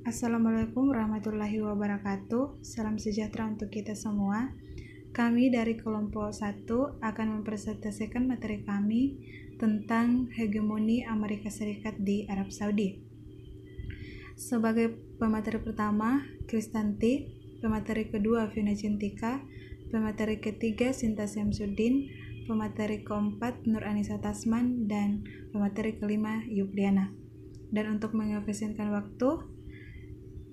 Assalamualaikum warahmatullahi wabarakatuh. Salam sejahtera untuk kita semua. Kami dari kelompok 1 akan mempresentasikan materi kami tentang hegemoni Amerika Serikat di Arab Saudi. Sebagai pemateri pertama, Kristanti, pemateri kedua, Vina Cintika, pemateri ketiga, Sinta Syamsuddin, pemateri keempat, Nur Anissa Tasman, dan pemateri kelima, Yubliana. Dan untuk mengefisienkan waktu,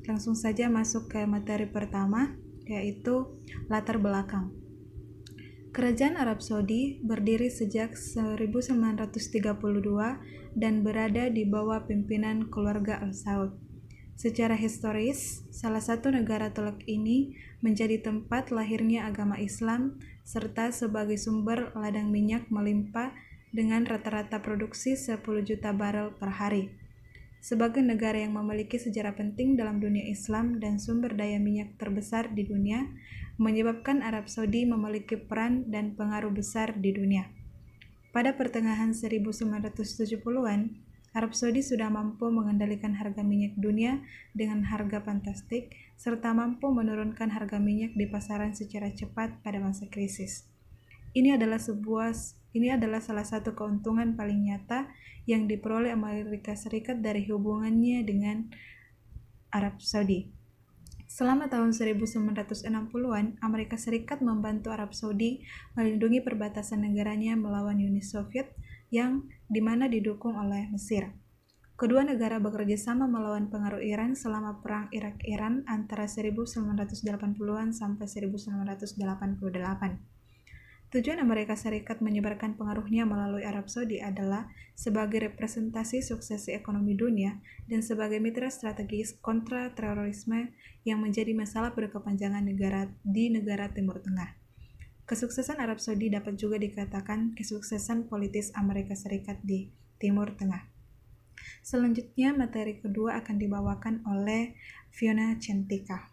langsung saja masuk ke materi pertama, yaitu latar belakang. Kerajaan Arab Saudi berdiri sejak 1932 dan berada di bawah pimpinan keluarga Al Saud. Secara historis, salah satu negara teluk ini menjadi tempat lahirnya agama Islam serta sebagai sumber ladang minyak melimpah dengan rata-rata produksi 10 juta barel per hari. Sebagai negara yang memiliki sejarah penting dalam dunia Islam dan sumber daya minyak terbesar di dunia, menyebabkan Arab Saudi memiliki peran dan pengaruh besar di dunia. Pada pertengahan 1970-an, Arab Saudi sudah mampu mengendalikan harga minyak dunia dengan harga fantastik, serta mampu menurunkan harga minyak di pasaran secara cepat pada masa krisis. Ini adalah salah satu keuntungan paling nyata yang diperoleh Amerika Serikat dari hubungannya dengan Arab Saudi. Selama tahun 1960-an, Amerika Serikat membantu Arab Saudi melindungi perbatasan negaranya melawan Uni Soviet yang dimana didukung oleh Mesir. Kedua negara bekerja sama melawan pengaruh Iran selama Perang Irak-Iran antara 1980-an sampai 1988. Tujuan Amerika Serikat menyebarkan pengaruhnya melalui Arab Saudi adalah sebagai representasi suksesi ekonomi dunia dan sebagai mitra strategis kontra terorisme yang menjadi masalah berkepanjangan di negara Timur Tengah. Kesuksesan Arab Saudi dapat juga dikatakan kesuksesan politis Amerika Serikat di Timur Tengah. Selanjutnya, materi kedua akan dibawakan oleh Fiona Cintika.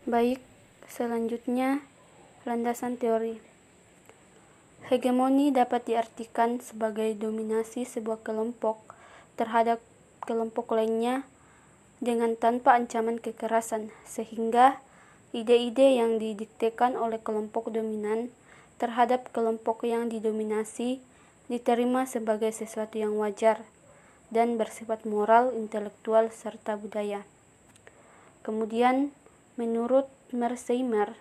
Baik, selanjutnya landasan teori. Hegemoni dapat diartikan sebagai dominasi sebuah kelompok terhadap kelompok lainnya dengan tanpa ancaman kekerasan, sehingga ide-ide yang didiktekan oleh kelompok dominan terhadap kelompok yang didominasi diterima sebagai sesuatu yang wajar dan bersifat moral, intelektual, serta budaya. Kemudian, menurut Merseimer,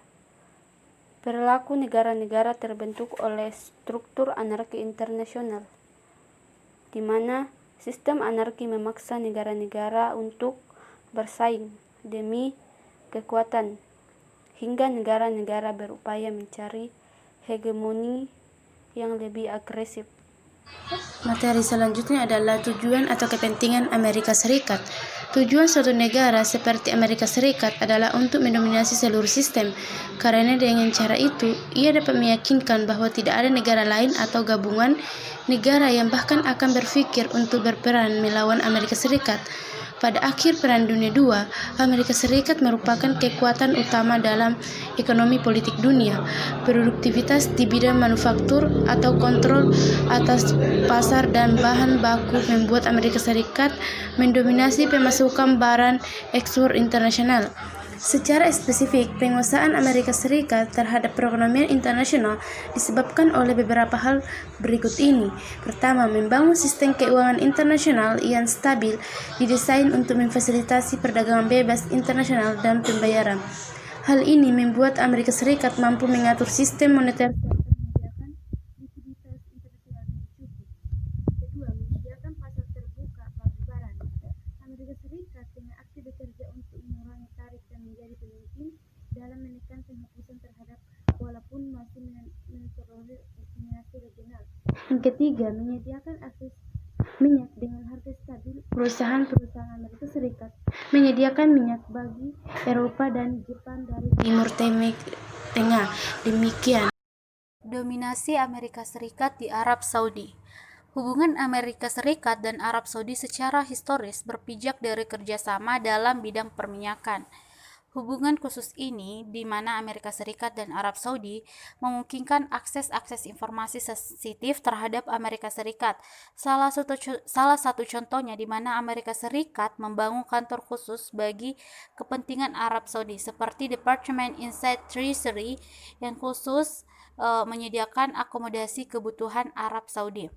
perilaku negara-negara terbentuk oleh struktur anarki internasional, di mana sistem anarki memaksa negara-negara untuk bersaing demi kekuatan, hingga negara-negara berupaya mencari hegemoni yang lebih agresif. Materi selanjutnya adalah tujuan atau kepentingan Amerika Serikat. Tujuan suatu negara seperti Amerika Serikat adalah untuk mendominasi seluruh sistem, karena dengan cara itu, ia dapat meyakinkan bahwa tidak ada negara lain atau gabungan negara yang bahkan akan berpikir untuk berperan melawan Amerika Serikat. Pada akhir Perang Dunia II, Amerika Serikat merupakan kekuatan utama dalam ekonomi politik dunia. Produktivitas di bidang manufaktur atau kontrol atas pasar dan bahan baku membuat Amerika Serikat mendominasi pemasukan barang ekspor internasional. Secara spesifik, penguasaan Amerika Serikat terhadap perekonomian internasional disebabkan oleh beberapa hal berikut ini. Pertama, membangun sistem keuangan internasional yang stabil didesain untuk memfasilitasi perdagangan bebas internasional dan pembayaran. Hal ini membuat Amerika Serikat mampu mengatur sistem moneter serta menyediakan likuiditas internasional yang cukup. Kedua, menyediakan pasar terbuka bagi barang. Amerika Serikat dengan aktif bekerja untuk mengurangi tarif dan menjadi pemimpin dalam menekan penghapusan terhadap walaupun masih mentolerir diskriminasi regional. Yang ketiga, menyediakan akses minyak dengan harga stabil. Perusahaan-perusahaan Amerika Serikat menyediakan minyak bagi Eropa dan Jepang dari Timur Tengah. Demikian Dominasi Amerika Serikat di Arab Saudi. Hubungan Amerika Serikat dan Arab Saudi secara historis berpijak dari kerjasama dalam bidang perminyakan. Hubungan khusus ini, di mana Amerika Serikat dan Arab Saudi memungkinkan akses informasi sensitif terhadap Amerika Serikat. Salah satu contohnya di mana Amerika Serikat membangun kantor khusus bagi kepentingan Arab Saudi, seperti Department Inside Treasury yang khusus menyediakan akomodasi kebutuhan Arab Saudi.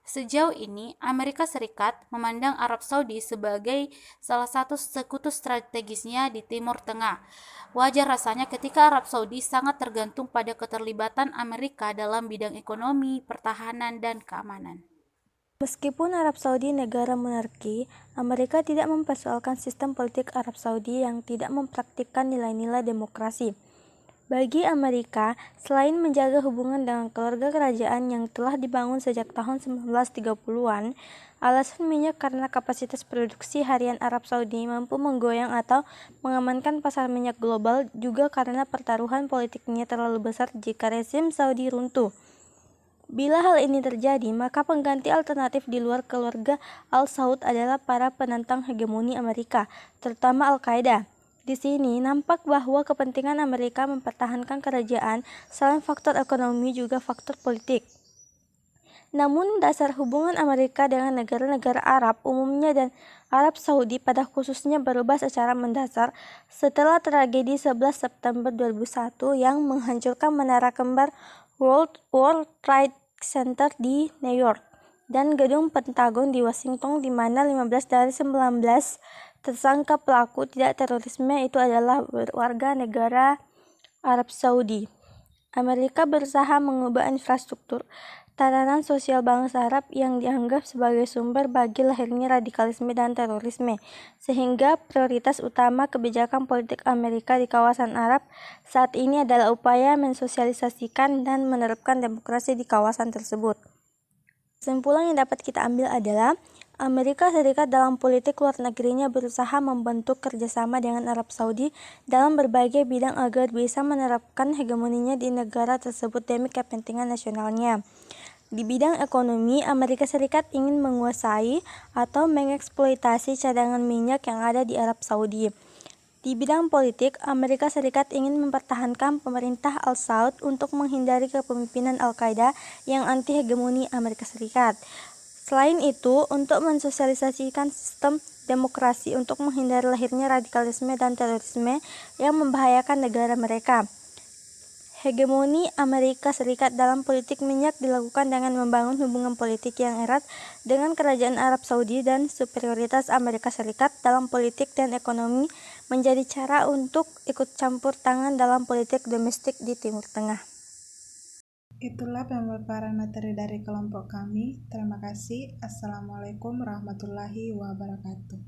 Sejauh ini, Amerika Serikat memandang Arab Saudi sebagai salah satu sekutu strategisnya di Timur Tengah. Wajar rasanya ketika Arab Saudi sangat tergantung pada keterlibatan Amerika dalam bidang ekonomi, pertahanan, dan keamanan. Meskipun Arab Saudi negara monarki, Amerika tidak mempersoalkan sistem politik Arab Saudi yang tidak mempraktikkan nilai-nilai demokrasi. Bagi Amerika, selain menjaga hubungan dengan keluarga kerajaan yang telah dibangun sejak tahun 1930-an, alasan minyak karena kapasitas produksi harian Arab Saudi mampu menggoyang atau mengamankan pasar minyak global, juga karena pertaruhan politiknya terlalu besar jika rezim Saudi runtuh. Bila hal ini terjadi, maka pengganti alternatif di luar keluarga Al Saud adalah para penantang hegemoni Amerika, terutama Al-Qaeda. Di sini nampak bahwa kepentingan Amerika mempertahankan kerajaan selain faktor ekonomi juga faktor politik. Namun dasar hubungan Amerika dengan negara-negara Arab umumnya dan Arab Saudi pada khususnya berubah secara mendasar setelah tragedi 11 September 2001 yang menghancurkan menara kembar World Trade Center di New York dan gedung Pentagon di Washington, di mana 15 dari 19 tersangka pelaku tidak terorisme itu adalah warga negara Arab Saudi. Amerika berusaha mengubah infrastruktur tatanan sosial bangsa Arab yang dianggap sebagai sumber bagi lahirnya radikalisme dan terorisme, sehingga prioritas utama kebijakan politik Amerika di kawasan Arab saat ini adalah upaya mensosialisasikan dan menerapkan demokrasi di kawasan tersebut. Kesimpulan yang dapat kita ambil adalah Amerika Serikat dalam politik luar negerinya berusaha membentuk kerjasama dengan Arab Saudi dalam berbagai bidang agar bisa menerapkan hegemoninya di negara tersebut demi kepentingan nasionalnya. Di bidang ekonomi, Amerika Serikat ingin menguasai atau mengeksploitasi cadangan minyak yang ada di Arab Saudi. Di bidang politik, Amerika Serikat ingin mempertahankan pemerintah Al Saud untuk menghindari kepemimpinan Al-Qaeda yang anti-hegemoni Amerika Serikat. Selain itu, untuk mensosialisasikan sistem demokrasi untuk menghindari lahirnya radikalisme dan terorisme yang membahayakan negara mereka. Hegemoni Amerika Serikat dalam politik minyak dilakukan dengan membangun hubungan politik yang erat dengan kerajaan Arab Saudi, dan superioritas Amerika Serikat dalam politik dan ekonomi menjadi cara untuk ikut campur tangan dalam politik domestik di Timur Tengah. Itulah pemaparan materi dari kelompok kami. Terima kasih. Assalamualaikum warahmatullahi wabarakatuh.